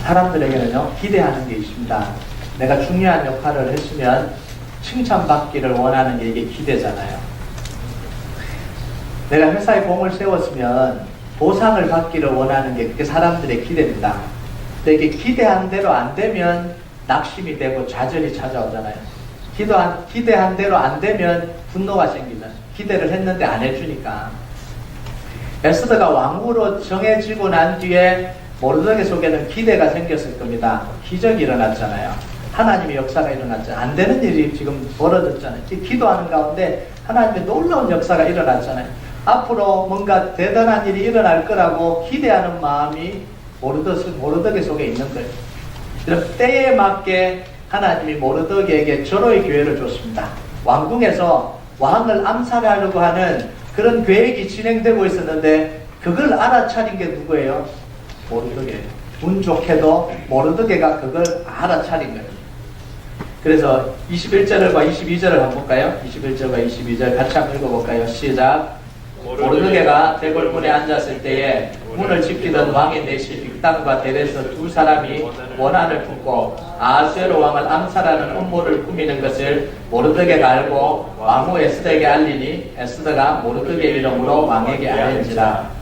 사람들에게는요, 기대하는 게 있습니다. 내가 중요한 역할을 했으면 칭찬받기를 원하는 게 이게 기대잖아요. 내가 회사에 공을 세웠으면 보상을 받기를 원하는 게 그게 사람들의 기대입니다. 근데 이게 기대한 대로 안 되면 낙심이 되고 좌절이 찾아오잖아요. 기대한 대로 안 되면 분노가 생기면 기대를 했는데 안 해주니까. 에스더가 왕후로 정해지고 난 뒤에 모르드게 속에는 기대가 생겼을 겁니다. 기적이 일어났잖아요. 하나님의 역사가 일어났잖아요. 안 되는 일이 지금 벌어졌잖아요. 기도하는 가운데 하나님의 놀라운 역사가 일어났잖아요. 앞으로 뭔가 대단한 일이 일어날 거라고 기대하는 마음이 모르드게 속에 있는 거예요. 그럼 때에 맞게 하나님이 모르드게에게 절호의 기회를 줬습니다. 왕궁에서 왕을 암살하려고 하는 그런 계획이 진행되고 있었는데 그걸 알아차린 게 누구예요? 모르드게예요. 운 좋게도 모르드게가 그걸 알아차린 거예요. 그래서 21절과 22절을 한번 볼까요? 21절과 22절 같이 한번 읽어볼까요? 시작. 모르드게가 대궐문에 앉았을 때에 문을 지키던 왕의 내시 빅단과 데레스 두 사람이 원한을 품고 아하수에로 왕을 암살하는 음모를 꾸미는 것을 모르드게가 알고 왕후 에스더에게 알리니 에스더가 모르드게 이름으로 왕에게 알린지라.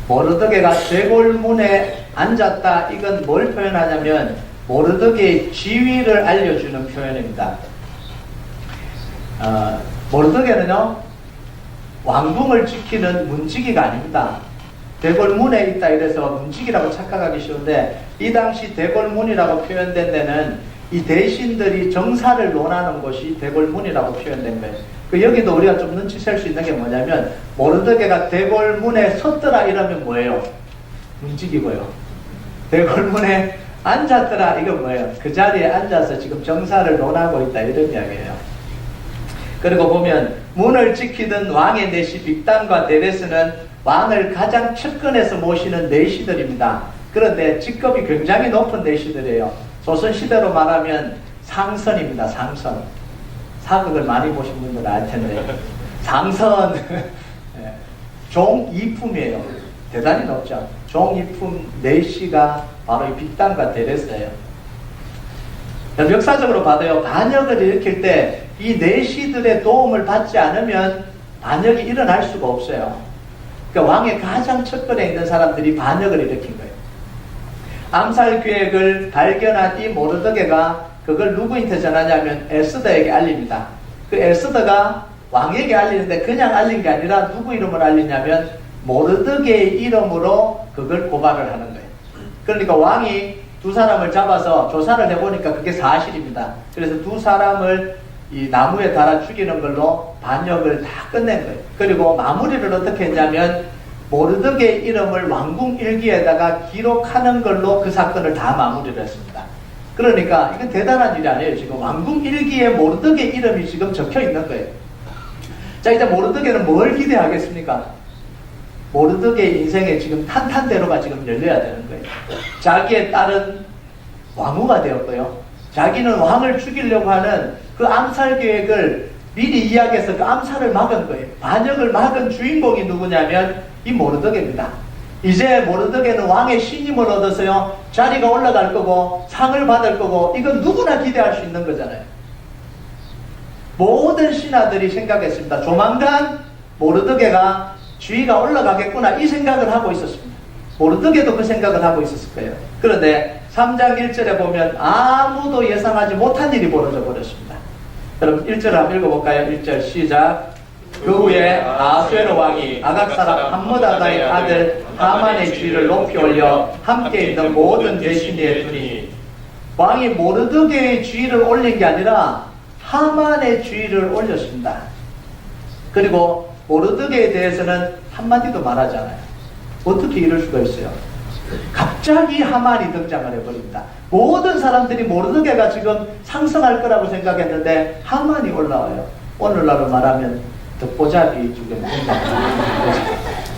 모르드게가 대궐문에 앉았다. 이건 뭘 표현하냐면 모르드게의 지위를 알려주는 표현입니다. 모르드게는요, 왕궁을 지키는 문지기가 아닙니다. 대궐문에 있다 이래서 문지기라고 착각하기 쉬운데, 이 당시 대궐문이라고 표현된 데는 이 대신들이 정사를 논하는 곳이 대궐문이라고 표현된 거예요. 여기도 우리가 좀 눈치 챌 수 있는 게 뭐냐면, 모르드게가 대궐문에 섰더라 이러면 뭐예요? 문지기고요. 대궐문에 앉았더라 이건 뭐예요? 그 자리에 앉아서 지금 정사를 논하고 있다 이런 이야기예요. 그리고 보면 문을 지키던 왕의 내시 빅단과 데레스는 왕을 가장 측근에서 모시는 내시들입니다. 그런데 직급이 굉장히 높은 내시들이에요. 조선시대로 말하면 상선입니다. 상선. 사극을 많이 보신 분들은 알 텐데 상선. 종이품이에요. 대단히 높죠. 종이품 내시가 바로 이 빅단과 데레스예요. 역사적으로 봐도요, 반역을 일으킬 때 이 내시들의 도움을 받지 않으면 반역이 일어날 수가 없어요. 그러니까 왕의 가장 측근에 있는 사람들이 반역을 일으킨 거예요. 암살 계획을 발견한 이 모르드게가 그걸 누구한테 전하냐면 에스더에게 알립니다. 그 에스더가 왕에게 알리는데 그냥 알린 게 아니라 누구 이름을 알리냐면 모르드게의 이름으로 그걸 고발을 하는 거예요. 그러니까 왕이 두 사람을 잡아서 조사를 해보니까 그게 사실입니다. 그래서 두 사람을 이 나무에 달아 죽이는 걸로 반역을 다 끝낸 거예요. 그리고 마무리를 어떻게 했냐면 모르드게의 이름을 왕궁 일기에다가 기록하는 걸로 그 사건을 다 마무리를 했습니다. 그러니까 이건 대단한 일이 아니에요. 지금 왕궁 일기에 모르드게 이름이 지금 적혀 있는 거예요. 자, 이제 모르드게는 뭘 기대하겠습니까? 모르드게의 인생에 지금 탄탄대로가 지금 열려야 되는 거예요. 자기의 딸은 왕후가 되었고요. 자기는 왕을 죽이려고 하는 그 암살 계획을 미리 이야기해서 그 암살을 막은 거예요. 반역을 막은 주인공이 누구냐면 이 모르드게입니다. 이제 모르드게는 왕의 신임을 얻어서요, 자리가 올라갈 거고 상을 받을 거고, 이건 누구나 기대할 수 있는 거잖아요. 모든 신하들이 생각했습니다. 조만간 모르드게가 지위가 올라가겠구나 이 생각을 하고 있었습니다. 모르드게도 그 생각을 하고 있었을 거예요. 그런데 3장 1절에 보면 아무도 예상하지 못한 일이 벌어져 버렸습니다. 그럼 1절 한번 읽어볼까요? 1절 시작. 그 후에 아하수에로 왕이 아각 사람 함므다다의 아들 하만의 지위를 높이 올려 함께 있는 모든 대신에 두니. 왕이 모르드게의 지위를 올린 게 아니라 하만의 지위를 올렸습니다. 그리고 모르드게에 대해서는 한마디도 말하지 않아요. 어떻게 이럴 수가 있어요? 갑자기 하만이 등장을 해버립니다. 모든 사람들이 모르드게가 지금 상승할 거라고 생각했는데 하만이 올라와요. 오늘날로 말하면 듣보잡이 지금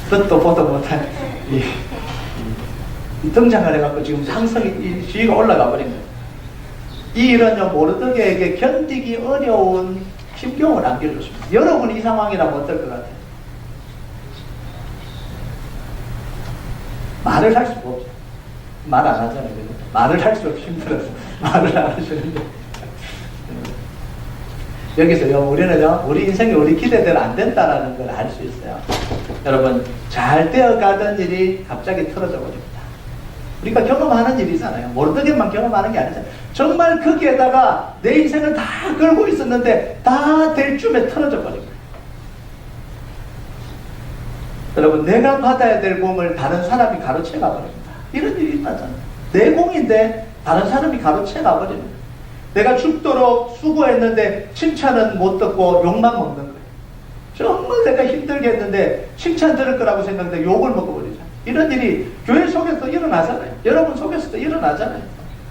듣도 보도 못한 이 등장을 해갖고 지금 상승이 지위가 올라가 버린 거예요. 이 일은요, 모르드게에게 견디기 어려운 심경을 안겨줬습니다. 여러분 이 상황이라면 어떨 것 같아요? 말을 할 수가 없어요. 말 안 하잖아요. 그죠? 말을 할수록 힘들어서 말을 안 하시는데. 여기서요, 우리는요, 우리 인생이 우리 기대대로 안 된다라는 걸 알 수 있어요. 여러분, 잘 되어가던 일이 갑자기 틀어져 버립니다. 우리가 경험하는 일이잖아요. 모르드게만 경험하는 게 아니잖아요. 정말 거기에다가 내 인생을 다 걸고 있었는데 다 될 쯤에 틀어져 버린 거예요. 여러분, 내가 받아야 될 공을 다른 사람이 가로채가 버립니다. 이런 일이 있다잖아요. 내 공인데 다른 사람이 가로채가 버리는 거예요. 내가 죽도록 수고했는데 칭찬은 못 듣고 욕만 먹는 거예요. 정말 내가 힘들게 했는데 칭찬 들을 거라고 생각했는데 욕을 먹어버리잖아요. 이런 일이 교회 속에서 일어나잖아요. 여러분 속에서도 일어나잖아요.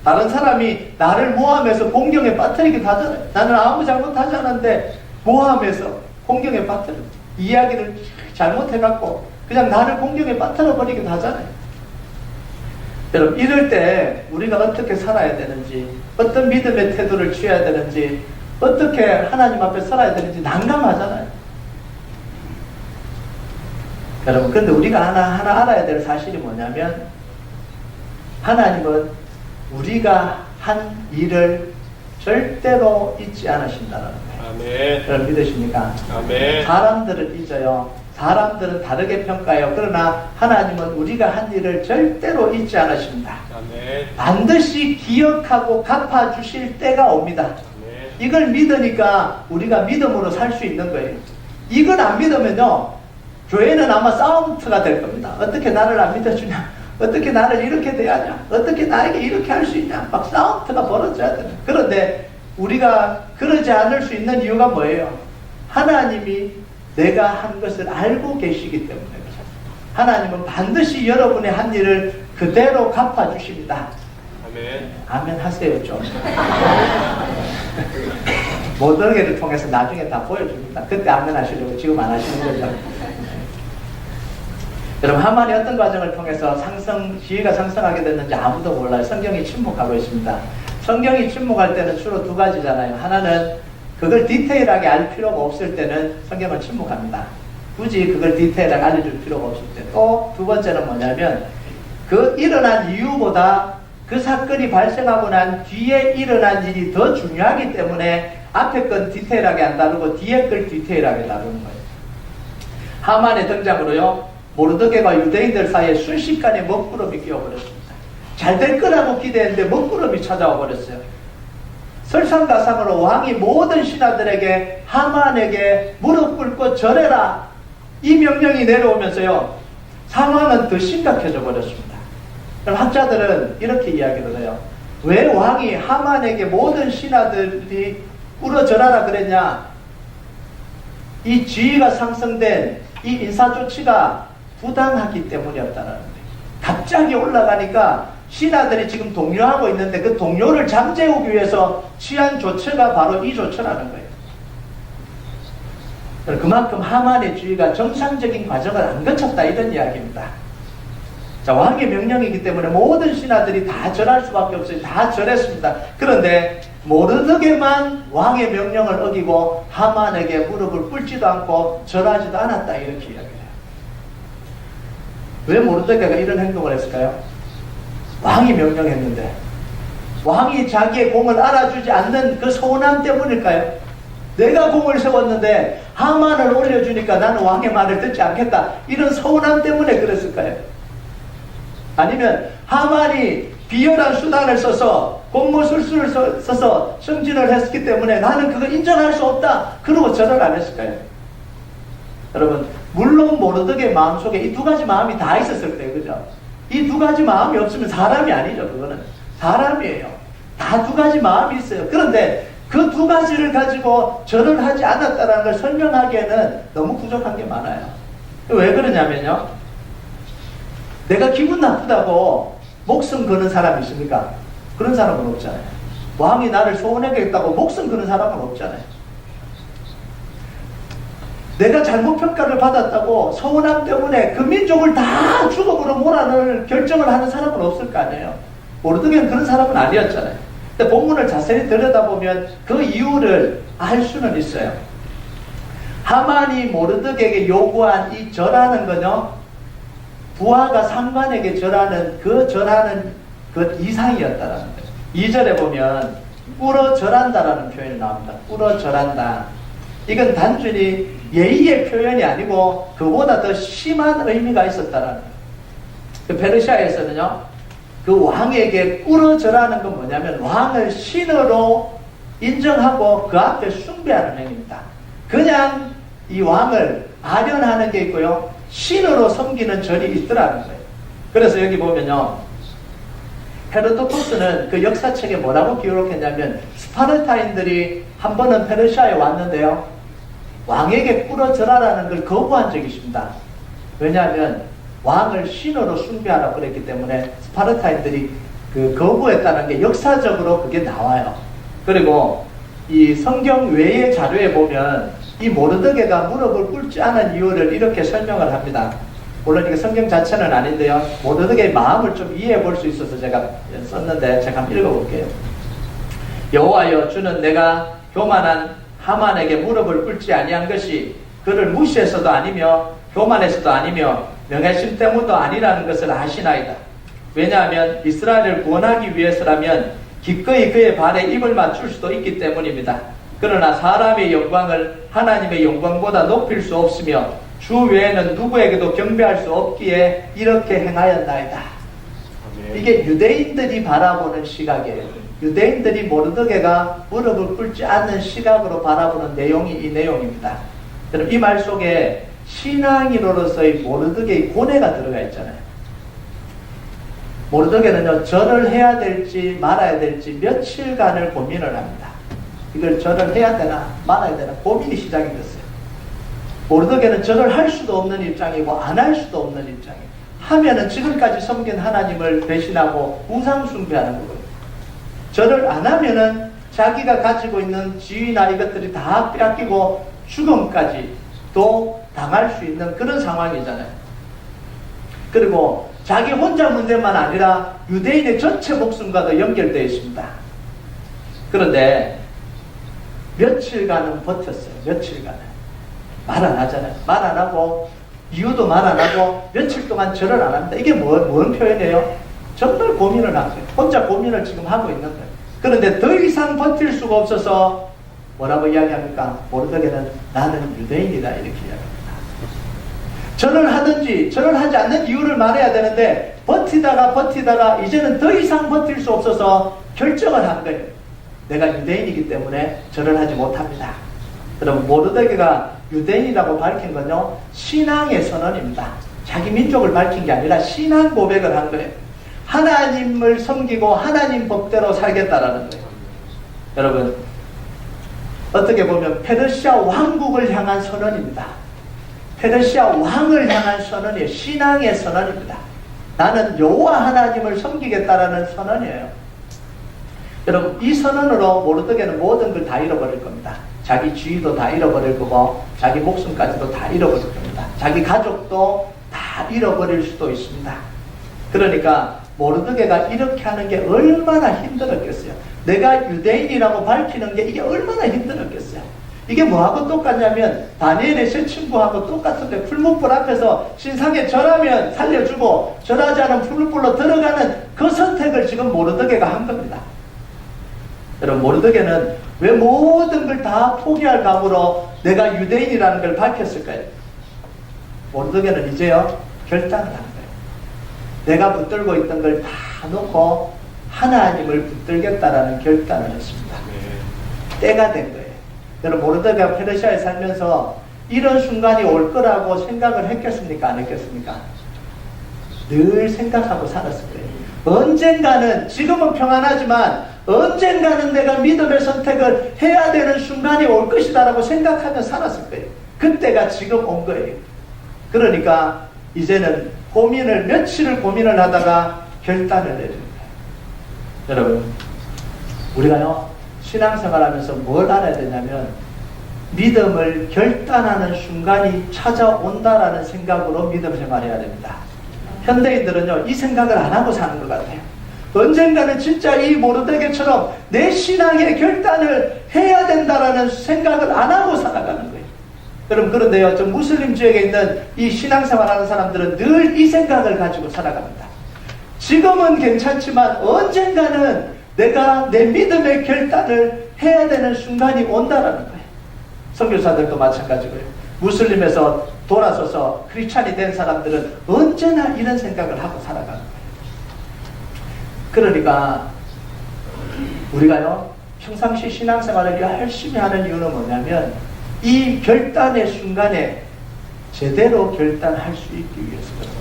다른 사람이 나를 모함해서 공경에 빠뜨리기도 하잖아요. 나는 아무 잘못하지 않았는데 모함해서 공경에 빠뜨려 이야기를 잘못해갖고 그냥 나를 공경에 빠뜨려버리기도 하잖아요. 여러분, 이럴 때 우리가 어떻게 살아야 되는지, 어떤 믿음의 태도를 취해야 되는지, 어떻게 하나님 앞에 살아야 되는지 난감하잖아요. 여러분, 근데 우리가 하나 알아야 될 사실이 뭐냐면, 하나님은 우리가 한 일을 절대로 잊지 않으신다는 거예요. 아멘. 여러분 믿으십니까? 아멘. 사람들은 잊어요. 사람들은 다르게 평가해요. 그러나 하나님은 우리가 한 일을 절대로 잊지 않으십니다. 아멘. 반드시 기억하고 갚아주실 때가 옵니다. 아멘. 이걸 믿으니까 우리가 믿음으로 살 수 있는 거예요. 이걸 안 믿으면요, 교회는 아마 싸움터가 될 겁니다. 어떻게 나를 안 믿어주냐? 어떻게 나를 이렇게 대하냐? 어떻게 나에게 이렇게 할 수 있냐? 막 싸움터가 벌어져야 돼요. 그런데 우리가 그러지 않을 수 있는 이유가 뭐예요? 하나님이 내가 한 것을 알고 계시기 때문에 그렇습니다. 하나님은 반드시 여러분의 한 일을 그대로 갚아주십니다. 아멘. 아멘 하세요 좀. 모델을 통해서 나중에 다 보여줍니다. 그때 아멘 하시려고 지금 안 하시는 거죠. 여러분, 하만이 어떤 과정을 통해서 지위가 상승하게 됐는지 아무도 몰라요. 성경이 침묵하고 있습니다. 성경이 침묵할 때는 주로 두 가지잖아요. 하나는 그걸 디테일하게 알 필요가 없을 때는 성경은 침묵합니다. 굳이 그걸 디테일하게 알려줄 필요가 없을 때. 또 두 번째는 뭐냐면 그 일어난 이유보다 그 사건이 발생하고 난 뒤에 일어난 일이 더 중요하기 때문에 앞에 건 디테일하게 안 다루고 뒤에 걸 디테일하게 다루는 거예요. 하만의 등장으로요, 모르드게가 유대인들 사이에 순식간에 먹구름이 끼어버렸습니다. 잘 될 거라고 기대했는데 먹구름이 찾아와 버렸어요. 설상가상으로 왕이 모든 신하들에게 하만에게 무릎 꿇고 절해라, 이 명령이 내려오면서요, 상황은 더 심각해져 버렸습니다. 그럼 학자들은 이렇게 이야기를 해요. 왜 왕이 하만에게 모든 신하들이 꿇어 절하라 그랬냐? 이 지위가 상승된 이 인사조치가 부당하기 때문이었다는 거예요. 갑자기 올라가니까 신하들이 지금 동요하고 있는데 그 동요를 잠재우기 위해서 취한 조처가 바로 이 조처라는 거예요. 그만큼 하만의 지위가 정상적인 과정을 안 거쳤다, 이런 이야기입니다. 자, 왕의 명령이기 때문에 모든 신하들이 다 절할 수밖에 없어요. 다 절했습니다. 그런데 모르드게만 왕의 명령을 어기고 하만에게 무릎을 꿇지도 않고 절하지도 않았다, 이렇게 이야기해요. 왜 모르드게가 이런 행동을 했을까요? 왕이 명령했는데 왕이 자기의 공을 알아주지 않는 그 서운함 때문일까요? 내가 공을 세웠는데 하만을 올려주니까 나는 왕의 말을 듣지 않겠다, 이런 서운함 때문에 그랬을까요? 아니면 하만이 비열한 수단을 써서 공모술수를 써서 승진을 했기 때문에 나는 그걸 인정할 수 없다, 그러고 절을 안 했을까요? 여러분, 물론 모르드게 마음속에 이 두 가지 마음이 다 있었을 거예요. 그죠? 이 두 가지 마음이 없으면 사람이 아니죠. 그거는 사람이에요. 다 두 가지 마음이 있어요. 그런데 그 두 가지를 가지고 절을 하지 않았다는 걸 설명하기에는 너무 부족한 게 많아요. 왜 그러냐면요, 내가 기분 나쁘다고 목숨 거는 사람이 있습니까? 그런 사람은 없잖아요. 왕이 나를 소원하겠다고 목숨 거는 사람은 없잖아요. 내가 잘못 평가를 받았다고 서운함 때문에 그 민족을 다 죽음으로 몰아넣을 결정을 하는 사람은 없을 거 아니에요. 모르드게는 그런 사람은 아니었잖아요. 근데 본문을 자세히 들여다보면 그 이유를 알 수는 있어요. 하만이 모르드게에게 요구한 이 절하는 건요, 부하가 상관에게 절하는 그 이상이었다라는 거예요. 2절에 보면 꿇어 절한다라는 표현이 나옵니다. 꿇어 절한다. 이건 단순히 예의의 표현이 아니고 그보다 더 심한 의미가 있었다라는 거예요. 그 페르시아에서는요, 그 왕에게 꿇어 절하는 건 뭐냐면 왕을 신으로 인정하고 그 앞에 숭배하는 행위입니다. 그냥 이 왕을 아련하는 게 있고요, 신으로 섬기는 절이 있더라는 거예요. 그래서 여기 보면요, 헤로도토스는 그 역사책에 뭐라고 기록했냐면, 스파르타인들이 한 번은 페르시아에 왔는데요, 왕에게 꿇어 절하라는 걸 거부한 적이 있습니다. 왜냐하면 왕을 신으로 숭배하라고 그랬기 때문에 스파르타인들이 그 거부했다는 게 역사적으로 그게 나와요. 그리고 이 성경 외의 자료에 보면 이 모르드게가 무릎을 꿇지 않은 이유를 이렇게 설명을 합니다. 물론 이게 성경 자체는 아닌데요, 모르드게의 마음을 좀 이해해 볼 수 있어서 제가 썼는데 제가 한번 읽어볼게요. 여호와여, 주는 내가 교만한 하만에게 무릎을 꿇지 아니한 것이 그를 무시해서도 아니며 교만해서도 아니며 명예심 때문도 아니라는 것을 아시나이다. 왜냐하면 이스라엘을 구원하기 위해서라면 기꺼이 그의 발에 입을 맞출 수도 있기 때문입니다. 그러나 사람의 영광을 하나님의 영광보다 높일 수 없으며 주 외에는 누구에게도 경배할 수 없기에 이렇게 행하였나이다. 이게 유대인들이 바라보는 시각이에요. 유대인들이 모르드게가 무릎을 꿇지 않는 시각으로 바라보는 내용이 이 내용입니다. 그럼 이 말 속에 신앙인으로서의 모르드게의 고뇌가 들어가 있잖아요. 모르드게는요, 절을 해야 될지 말아야 될지 며칠간을 고민을 합니다. 이걸 절을 해야 되나 말아야 되나 고민이 시작이 됐어요. 모르드게는 절을 할 수도 없는 입장이고 안 할 수도 없는 입장이에요. 하면은 지금까지 섬긴 하나님을 배신하고 우상 숭배하는 거거든요. 절을 안 하면은 자기가 가지고 있는 지위나 이것들이 다 빼앗기고 죽음까지 또 당할 수 있는 그런 상황이잖아요. 그리고 자기 혼자 문제만 아니라 유대인의 전체 목숨과도 연결되어 있습니다. 그런데 며칠간은 버텼어요. 며칠간은. 말 안 하잖아요. 말 안 하고 이유도 말 안 하고 며칠 동안 절을 안 합니다. 이게 뭔 표현이에요? 정말 고민을 한 거예요. 혼자 고민을 지금 하고 있는 거예요. 그런데 더 이상 버틸 수가 없어서 뭐라고 이야기합니까? 모르드게는 나는 유대인이다 이렇게 이야기합니다. 절을 하든지 절을 하지 않는 이유를 말해야 되는데 버티다가 이제는 더 이상 버틸 수 없어서 결정을 한 거예요. 내가 유대인이기 때문에 절을 하지 못합니다. 그럼 모르드게가 유대인이라고 밝힌 건요, 신앙의 선언입니다. 자기 민족을 밝힌 게 아니라 신앙 고백을 한 거예요. 하나님을 섬기고 하나님 법대로 살겠다라는 거예요. 여러분, 어떻게 보면 페르시아 왕국을 향한 선언입니다. 페르시아 왕을 향한 선언이에요. 신앙의 선언입니다. 나는 여호와 하나님을 섬기겠다라는 선언이에요. 여러분, 이 선언으로 모르드게는 모든 걸 다 잃어버릴 겁니다. 자기 지위도 다 잃어버릴 거고 자기 목숨까지도 다 잃어버릴 겁니다. 자기 가족도 다 잃어버릴 수도 있습니다. 그러니까 모르드게가 이렇게 하는 게 얼마나 힘들었겠어요. 내가 유대인이라고 밝히는 게 이게 얼마나 힘들었겠어요. 이게 뭐하고 똑같냐면 다니엘의 세 친구하고 똑같은데 풀무불 앞에서 신상에 절하면 살려주고 절하지 않은 풀무불로 들어가는 그 선택을 지금 모르드게가 한 겁니다. 여러분, 모르드게는 왜 모든 걸 다 포기할 각오로 내가 유대인이라는 걸 밝혔을까요? 모르드게는 이제요, 결단을 한 거예요. 내가 붙들고 있던 걸 다 놓고 하나님을 붙들겠다라는 결단을 했습니다. 때가 된 거예요. 여러분, 모르드게가 페르시아에 살면서 이런 순간이 올 거라고 생각을 했겠습니까? 안 했겠습니까? 늘 생각하고 살았을 거예요. 언젠가는, 지금은 평안하지만 언젠가는 내가 믿음의 선택을 해야 되는 순간이 올 것이다라고 생각하며 살았을 거예요. 그때가 지금 온 거예요. 그러니까 이제는 며칠을 고민을 하다가 결단을 내립니다. 여러분, 우리가요, 신앙생활 하면서 뭘 알아야 되냐면 믿음을 결단하는 순간이 찾아온다라는 생각으로 믿음 생활해야 됩니다. 현대인들은요, 이 생각을 안 하고 사는 것 같아요. 언젠가는 진짜 이 모르드게처럼 내 신앙의 결단을 해야 된다라는 생각을 안 하고 살아가는 거예요. 여러분, 그런데요, 저 무슬림 지역에 있는 이 신앙생활하는 사람들은 늘 이 생각을 가지고 살아갑니다. 지금은 괜찮지만 언젠가는 내가 내 믿음의 결단을 해야 되는 순간이 온다라는 거예요. 선교사들도 마찬가지고요. 무슬림에서 돌아서서 크리스찬이 된 사람들은 언제나 이런 생각을 하고 살아가는 거예요. 그러니까 우리가요, 평상시 신앙생활을 열심히 하는 이유는 뭐냐면 이 결단의 순간에 제대로 결단할 수 있기 위해서 그런 거예요.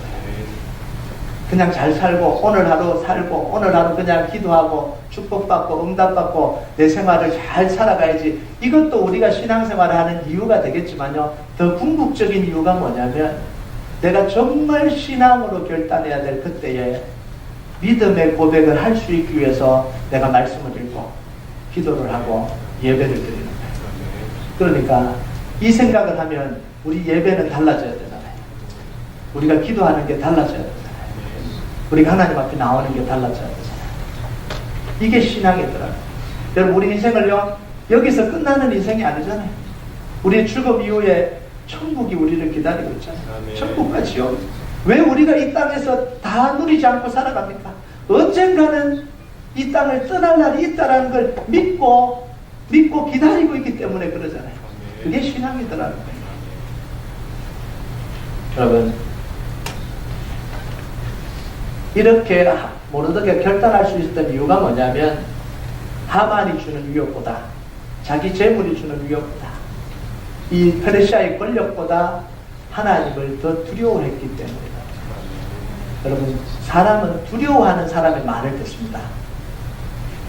그냥 잘 살고 오늘 하루 살고 오늘 하루 그냥 기도하고 축복받고 응답받고 내 생활을 잘 살아가야지, 이것도 우리가 신앙생활을 하는 이유가 되겠지만요, 더 궁극적인 이유가 뭐냐면 내가 정말 신앙으로 결단해야 될 그때에 믿음의 고백을 할 수 있기 위해서 내가 말씀을 읽고 기도를 하고 예배를 드리는 거예요. 그러니까 이 생각을 하면 우리 예배는 달라져야 되잖아요. 우리가 기도하는 게 달라져야 되잖아요. 우리가 하나님 앞에 나오는 게 달라져야 되잖아요. 이게 신앙이더라고요. 여러분, 우리 인생을요, 여기서 끝나는 인생이 아니잖아요. 우리의 죽음 이후에 천국이 우리를 기다리고 있잖아요. 천국과 지옥. 왜 우리가 이 땅에서 다 누리지 않고 살아갑니까? 언젠가는 이 땅을 떠날 날이 있다는 걸 믿고 기다리고 있기 때문에 그러잖아요. 그게 신앙이더라고요. 여러분, 이렇게 모르드게가 결단할 수 있었던 이유가 뭐냐면 하만이 주는 위협보다, 자기 재물이 주는 위협보다, 이 페르시아의 권력보다 하나님을 더 두려워했기 때문이다. 여러분, 사람은 두려워하는 사람의 말을 듣습니다.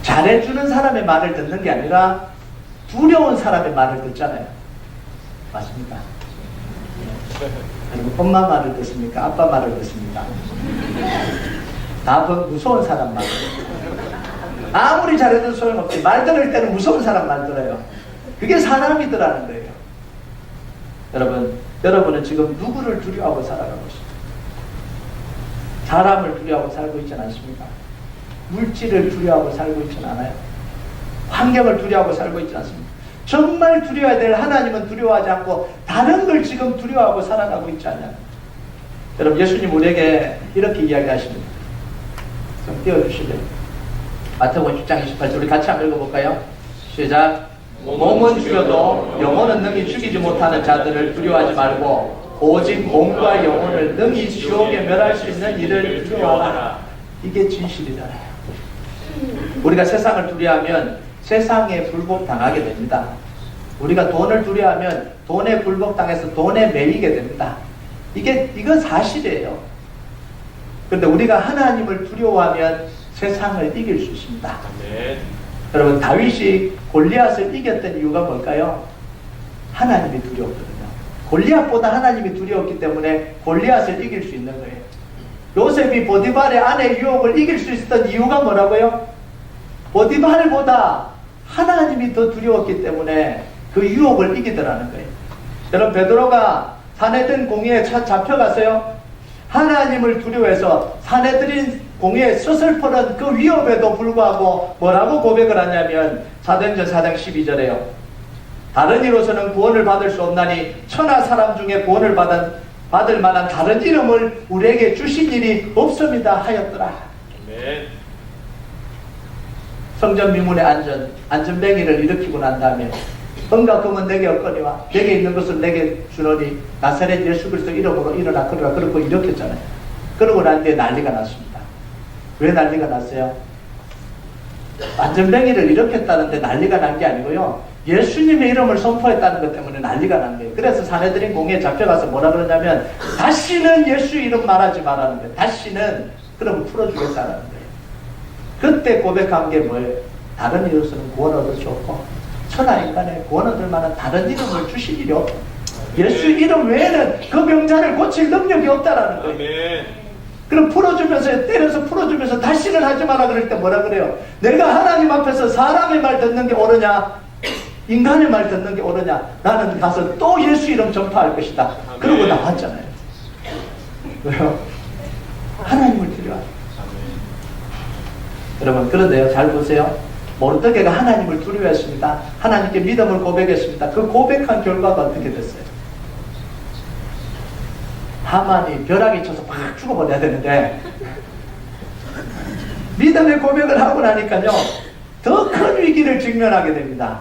잘해주는 사람의 말을 듣는 게 아니라 두려운 사람의 말을 듣잖아요. 맞습니까? 여러분, 엄마 말을 듣습니까? 아빠 말을 듣습니까? 다 무서운 사람 말. 아무리 잘해도 소용없지. 말 들을 때는 무서운 사람 말 들어요. 그게 사람이더라는 거예요. 여러분은 지금 누구를 두려워하고 살아가고 있습니까? 사람을 두려워하고 살고 있지 않습니까? 물질을 두려워하고 살고 있지 않아요? 환경을 두려워하고 살고 있지 않습니까? 정말 두려워야 될 하나님은 두려워하지 않고 다른 걸 지금 두려워하고 살아가고 있지 않냐요? 여러분, 예수님 우리에게 이렇게 이야기하십니다. 좀 띄워주실래요? 마태복음 10장 28절 우리 같이 한번 읽어볼까요? 시작. 몸은 죽여도 영혼은 능히 죽이지 못하는 자들을 두려워하지 말고 오직 몸과 영혼을 능히 지옥에 멸할 수 있는 이를 두려워하라. 이게 진실이잖아요. 우리가 세상을 두려워하면 세상에 굴복당하게 됩니다. 우리가 돈을 두려워하면 돈에 굴복당해서 돈에 매이게 됩니다. 이건 사실이에요. 그런데 우리가 하나님을 두려워하면 세상을 이길 수 있습니다. 네. 여러분, 다윗이 골리앗을 이겼던 이유가 뭘까요? 하나님이 두려웠거든요. 골리앗보다 하나님이 두려웠기 때문에 골리앗을 이길 수 있는 거예요. 요셉이 보디발의 아내 유혹을 이길 수 있었던 이유가 뭐라고요? 보디발보다 하나님이 더 두려웠기 때문에 그 유혹을 이기더라는 거예요. 여러분, 베드로가 사내든 공회에 잡혀가서요, 하나님을 두려워해서 사내들인 공회에 서슬퍼는 그 위협에도 불구하고 뭐라고 고백을 하냐면 사도행전 4장 12절에요. 다른 이로서는 구원을 받을 수 없나니 천하 사람 중에 구원을 받을 만한 다른 이름을 우리에게 주신 일이 없습니다 하였더라. 네. 성전 미문의 안전뱅이를 일으키고 난 다음에 은과 금은 내게 없거니와 내게 있는 것을 내게 주노니 나사렛 예수 그리스도 이름으로 일어나 그러라. 그러고 일으켰잖아요. 그러고 난 뒤에 난리가 났습니다. 왜 난리가 났어요? 안전뱅이를 일으켰다는데 난리가 난 게 아니고요, 예수님의 이름을 선포했다는 것 때문에 난리가 난 거예요. 그래서 사내들인 공회에 잡혀가서 뭐라 그러냐면 다시는 예수 이름 말하지 말라는 거예요. 다시는. 그럼 풀어주겠다는 거예요. 그때 고백한 게 뭐예요? 다른 이로서는 구원 얻을 수 없고 천하 인간에 구원 얻을 만한 다른 이름을 주실 일이 없고 예수 이름 외에는 그 병자를 고칠 능력이 없다라는 거예요. 그럼 풀어주면서, 때려서 풀어주면서 다시는 하지 마라 그럴 때 뭐라 그래요? 내가 하나님 앞에서 사람의 말 듣는 게 옳으냐 인간의 말 듣는 게 옳으냐? 나는 가서 또 예수 이름 전파할 것이다. 그러고 나왔잖아요. 왜요? 하나님을 두려워하죠. 여러분, 그런데요, 잘 보세요. 모르드게가 하나님을 두려워했습니다. 하나님께 믿음을 고백했습니다. 그 고백한 결과가 어떻게 됐어요? 하만이 벼락이 쳐서 팍 죽어버려야 되는데 믿음의 고백을 하고 나니까요 더 큰 위기를 직면하게 됩니다.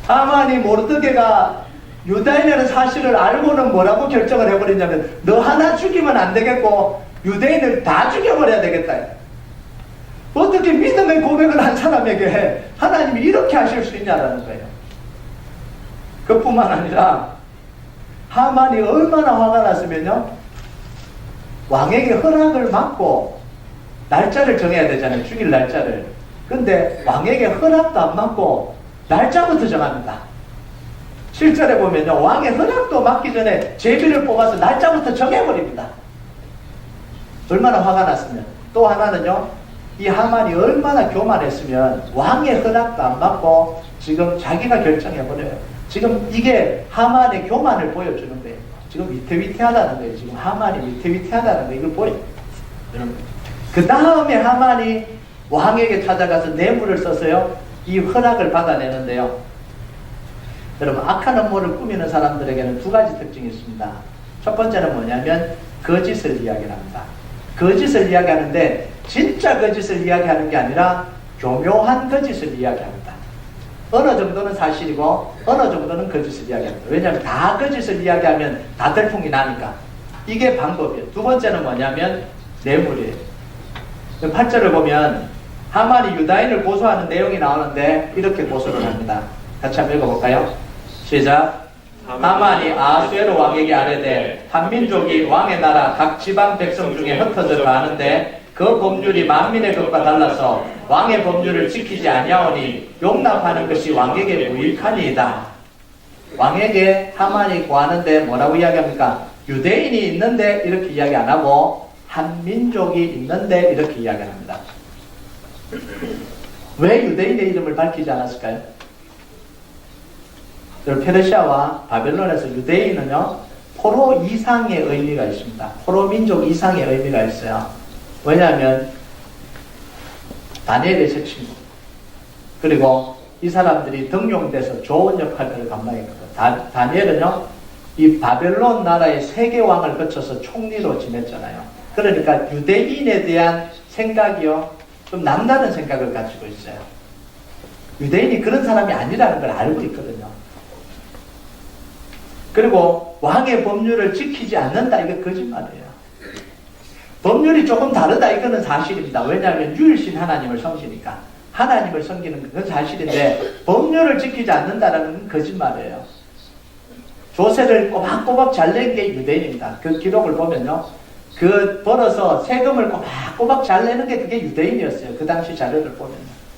하만이 모르드게가 유다인이라는 사실을 알고는 뭐라고 결정을 해버리냐면 너 하나 죽이면 안 되겠고 유대인을 다 죽여버려야 되겠다. 어떻게 믿음의 고백을 한 사람에게 하나님이 이렇게 하실 수 있냐라는 거예요. 그뿐만 아니라 하만이 얼마나 화가 났으면요 왕에게 허락을 받고 날짜를 정해야 되잖아요. 죽일 날짜를. 근데 왕에게 허락도 안 받고 날짜부터 정합니다. 7절에 보면요 왕의 허락도 받기 전에 제비를 뽑아서 날짜부터 정해버립니다. 얼마나 화가 났으면. 또 하나는요 이 하만이 얼마나 교만했으면 왕의 허락도 안 받고 지금 자기가 결정해버려요. 지금 이게 하만의 교만을 보여주는 거예요. 지금 위태위태하다는 거예요. 지금 하만이 위태위태하다는 거예요. 이걸 보여요. 그 다음에 하만이 왕에게 찾아가서 뇌물을 써서요 이 허락을 받아내는데요. 여러분 악한 음모를 꾸미는 사람들에게는 두 가지 특징이 있습니다. 첫 번째는 뭐냐면 거짓을 이야기합니다. 거짓을 이야기하는데 진짜 거짓을 이야기하는 게 아니라 교묘한 거짓을 이야기합니다. 어느 정도는 사실이고 어느 정도는 거짓을 이야기합니다. 왜냐하면 다 거짓을 이야기하면 다 들통이 나니까. 이게 방법이에요. 두 번째는 뭐냐면 뇌물이에요. 8절을 보면 하만이 유다인을 고소하는 내용이 나오는데 이렇게 고소를 합니다. 같이 한번 읽어볼까요? 시작. 하만이 아수에로 왕에게 아뢰되 한 민족이 왕의 나라 각 지방 백성 중에 흩어져 가는데 그 법률이 만민의 것과 달라서 왕의 법률을 지키지 아니하오니 용납하는 것이 왕에게 무익하니이다. 왕에게 하만이 구하는데 뭐라고 이야기합니까? 유대인이 있는데 이렇게 이야기 안 하고 한 민족이 있는데 이렇게 이야기합니다. 왜 유대인의 이름을 밝히지 않았을까요? 페르시아와 바벨론에서 유대인은요 포로 이상의 의미가 있습니다. 포로 민족 이상의 의미가 있어요. 왜냐하면 다니엘의 세 친구 그리고 이 사람들이 등용돼서 좋은 역할들을 감당했거든요. 다니엘은요 이 바벨론 나라의 세계 왕을 거쳐서 총리로 지냈잖아요. 그러니까 유대인에 대한 생각이요 좀 남다른 생각을 가지고 있어요. 유대인이 그런 사람이 아니라는 걸 알고 있거든요. 그리고 왕의 법률을 지키지 않는다 이게 거짓말이에요. 법률이 조금 다르다 이거는 사실입니다. 왜냐하면 유일신 하나님을 섬기니까. 하나님을 섬기는 그건 사실인데 법률을 지키지 않는다는 건 거짓말이에요. 조세를 꼬박꼬박 잘 낸 게 유대인입니다. 그 기록을 보면요 그 벌어서 세금을 꼬박꼬박 잘 내는 게 그게 유대인이었어요. 그 당시 자료를 보면.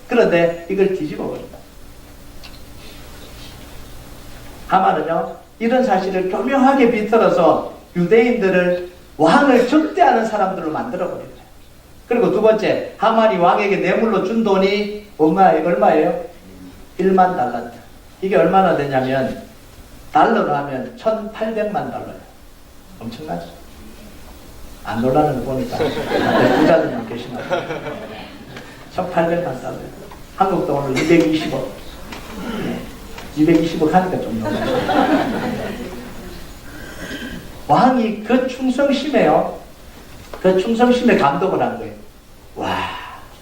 그런데 이걸 뒤집어 버립니다. 하만은요 이런 사실을 교묘하게 비틀어서 유대인들을 왕을 적대하는 사람들로 만들어버려요. 그리고 두 번째, 하만이 왕에게 뇌물로 준 돈이 얼마예요? 1만 달란트. 이게 얼마나 되냐면 달러로 하면 1,800만 달러예요. 엄청나죠? 안 놀라는 거 보니까 부자들만 계시나요? 1,800만 달러예요. 한국 돈으로 220억. 220억 하니까 좀 놀라요. 왕이 그 충성심에요. 그 충성심에 감동을 한 거예요. 와,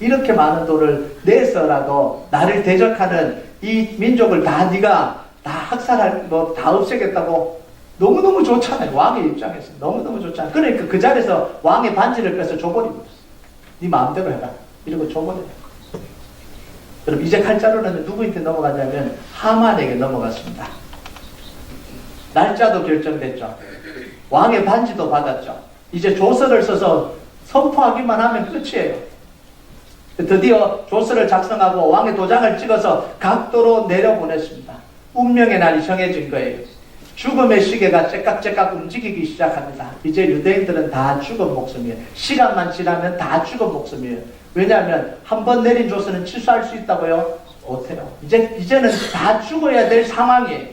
이렇게 많은 돈을 내서라도 나를 대적하는 이 민족을 다 네가 다 학살할, 다 없애겠다고 너무너무 좋잖아요. 왕의 입장에서. 너무너무 좋잖아요. 그러니까 그 자리에서 왕의 반지를 빼서 줘버리고 네 마음대로 해라. 이러고 줘버려요. 그럼 이제 칼자루는 누구한테 넘어가냐면 하만에게 넘어갔습니다. 날짜도 결정됐죠. 왕의 반지도 받았죠. 이제 조서를 써서 선포하기만 하면 끝이에요. 드디어 조서를 작성하고 왕의 도장을 찍어서 각도로 내려보냈습니다. 운명의 날이 정해진 거예요. 죽음의 시계가 째깍째깍 움직이기 시작합니다. 이제 유대인들은 다 죽은 목숨이에요. 시간만 지나면 다 죽은 목숨이에요. 왜냐하면 한 번 내린 조서는 취소할 수 있다고요? 못해요. 이제는 다 죽어야 될 상황이에요.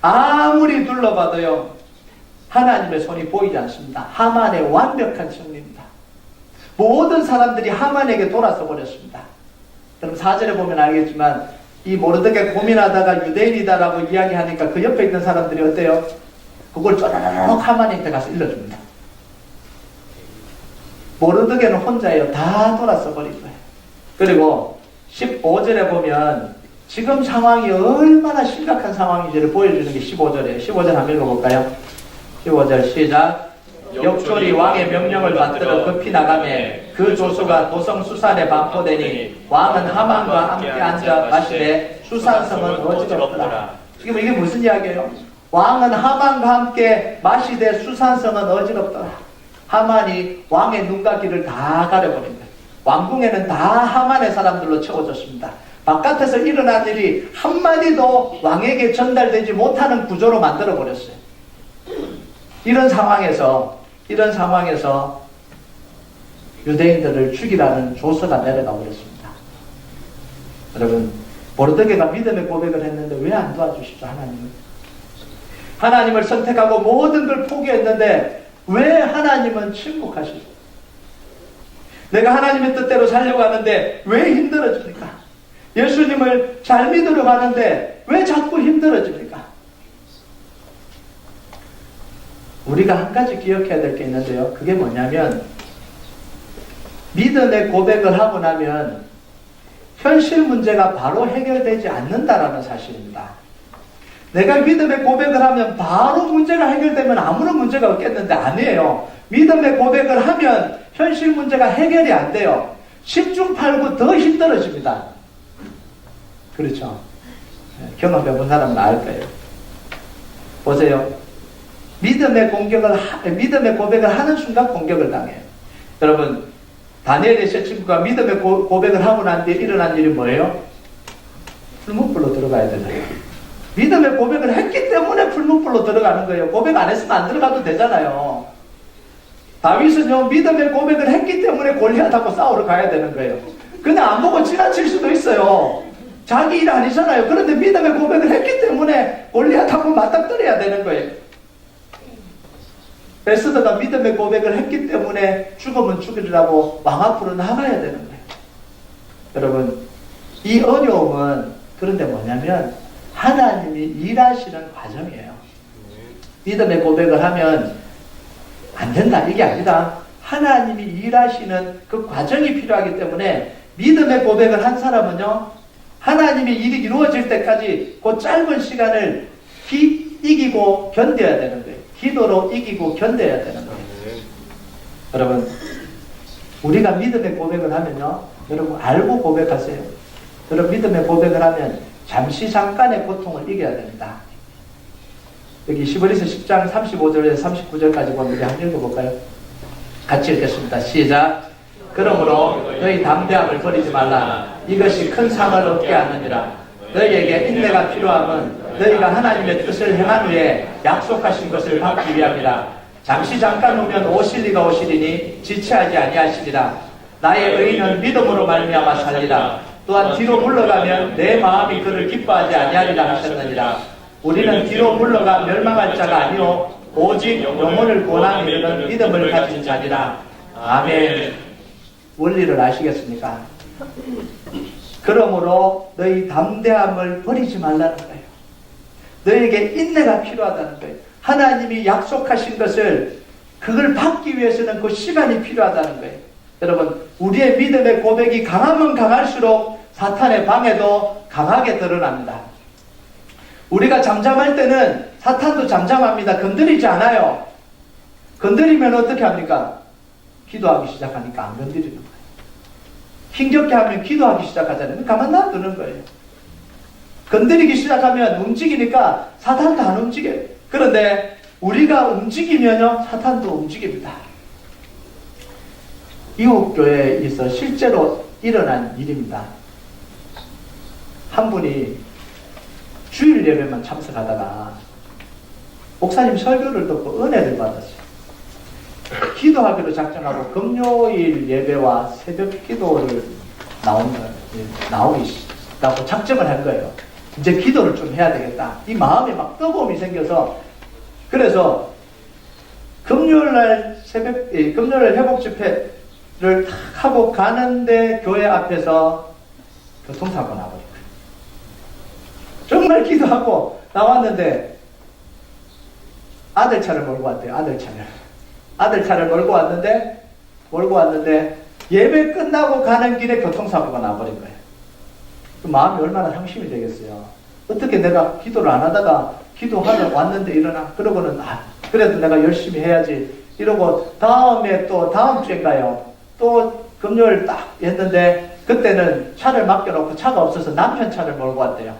아무리 둘러봐도요 하나님의 손이 보이지 않습니다. 하만의 완벽한 승리입니다. 모든 사람들이 하만에게 돌아서 버렸습니다. 그럼 4절에 보면 알겠지만 이 모르드게 고민하다가 유대인이다라고 이야기하니까 그 옆에 있는 사람들이 어때요? 그걸 쪼르륵 하마님한테 가서 일러줍니다. 모르드게는 혼자예요. 다 돌아서 버린 거예요. 그리고 15절에 보면 지금 상황이 얼마나 심각한 상황인지를 보여주는 게 15절이에요. 15절 한번 읽어볼까요? 15절 시작. 역졸이 왕의 명령을 받들어 급히 나가매 그 조서가 도성 수산에 반포되니 왕은 하만과 함께 앉아 마시되 수산성은 어지럽더라. 지금 이게 무슨 이야기예요? 왕은 하만과 함께 마시되 수산성은 어지럽더라. 하만이 왕의 눈과 귀를 다 가려버린 거예요. 왕궁에는 다 하만의 사람들로 채워졌습니다. 바깥에서 일어난 일이 한마디도 왕에게 전달되지 못하는 구조로 만들어버렸어요. 이런 상황에서 유대인들을 죽이라는 조서가 내려가 버렸습니다. 여러분, 모르드게가 믿음의 고백을 했는데 왜 안 도와주시죠, 하나님을? 하나님을 선택하고 모든 걸 포기했는데 왜 하나님은 침묵하시죠? 내가 하나님의 뜻대로 살려고 하는데 왜 힘들어집니까? 예수님을 잘 믿으려고 하는데 왜 자꾸 힘들어집니까? 우리가 한 가지 기억해야 될 게 있는데요. 그게 뭐냐면 믿음의 고백을 하고 나면 현실 문제가 바로 해결되지 않는다라는 사실입니다. 내가 믿음의 고백을 하면 바로 문제가 해결되면 아무런 문제가 없겠는데 아니에요. 믿음의 고백을 하면 현실 문제가 해결이 안 돼요. 10중 8구 더 힘들어집니다. 그렇죠? 경험해본 사람은 알 거예요. 보세요. 믿음의 고백을 하는 순간 공격을 당해요. 여러분, 다니엘의 세 친구가 믿음의 고백을 하고 난 뒤에 일어난 일이 뭐예요? 풀무불로 들어가야 되잖아요. 믿음의 고백을 했기 때문에 풀무불로 들어가는 거예요. 고백 안 했으면 안 들어가도 되잖아요. 다윗은요, 믿음의 고백을 했기 때문에 골리앗하고 싸우러 가야 되는 거예요. 그냥 안 보고 지나칠 수도 있어요. 자기 일 아니잖아요. 그런데 믿음의 고백을 했기 때문에 골리앗하고 맞닥뜨려야 되는 거예요. 에스더가 믿음의 고백을 했기 때문에 죽으면 죽이라고 왕 앞으로 나가야 되는 거예요. 여러분, 이 어려움은 그런데 뭐냐면 하나님이 일하시는 과정이에요. 믿음의 고백을 하면 안 된다 이게 아니라 하나님이 일하시는 그 과정이 필요하기 때문에 믿음의 고백을 한 사람은요, 하나님의 일이 이루어질 때까지 그 짧은 시간을 이기고 견뎌야 되는 거예요. 기도로 이기고 견뎌야 되는 거예요. 여러분, 우리가 믿음의 고백을 하면요, 여러분 알고 고백하세요. 여러분 믿음의 고백을 하면 잠시 잠깐의 고통을 이겨야 됩니다. 여기 시브리서 10장 35절에서 39절까지 보면 우리 한번 읽어볼까요? 같이 읽겠습니다. 시작. 그러므로 너희 담대함을 버리지 말라. 이것이 큰 상을 얻게 하느니라. 너희에게 인내가 필요함은 너희가 하나님의 뜻을 행한 후에 약속하신 것을 받기 위함이라. 잠시 잠깐 오면 오실리가 오시리니 지체하지 아니하시리라. 나의 의인은 믿음으로 말미암아 살리라. 또한 뒤로 물러가면 내 마음이 그를 기뻐하지 아니하리라 하셨느니라. 우리는 뒤로 물러가 멸망할 자가 아니오 오직 영혼을 구원하며 이르는 믿음을 가진 자니라. 아멘. 원리를 아시겠습니까? 그러므로 너희 담대함을 버리지 말라는 거예요. 너에게 인내가 필요하다는 거예요. 하나님이 약속하신 것을 그걸 받기 위해서는 그 시간이 필요하다는 거예요. 여러분, 우리의 믿음의 고백이 강하면 강할수록 사탄의 방해도 강하게 드러납니다. 우리가 잠잠할 때는 사탄도 잠잠합니다. 건드리지 않아요. 건드리면 어떻게 합니까? 기도하기 시작하니까 안 건드리는 거예요. 힘겹게 하면 기도하기 시작하잖아요. 가만 놔두는 거예요. 건드리기 시작하면 움직이니까 사탄도 안 움직여요. 그런데 우리가 움직이면요, 사탄도 움직입니다. 이웃 교회에서 실제로 일어난 일입니다. 한 분이 주일 예배만 참석하다가 목사님 설교를 듣고 은혜를 받았어요. 기도하기로 작정하고 금요일 예배와 새벽 기도를 나오기라고 작정을 한 거예요. 이제 기도를 좀 해야 되겠다. 이 마음에 막 뜨거움이 생겨서, 그래서 금요일날 금요일 회복 집회를 탁 하고 가는데 교회 앞에서 교통사고가 나버린 거예요. 정말 기도하고 나왔는데 아들 차를 몰고 왔대요. 아들 차를 몰고 왔는데 예배 끝나고 가는 길에 교통사고가 나버린 거예요. 그 마음이 얼마나 상심이 되겠어요. 어떻게 내가 기도를 안 하다가 기도하러 왔는데 일어나. 그러고는 그래도 내가 열심히 해야지. 이러고 다음에 또 다음 주인가요? 또 금요일 딱 했는데 그때는 차를 맡겨놓고 차가 없어서 남편 차를 몰고 왔대요.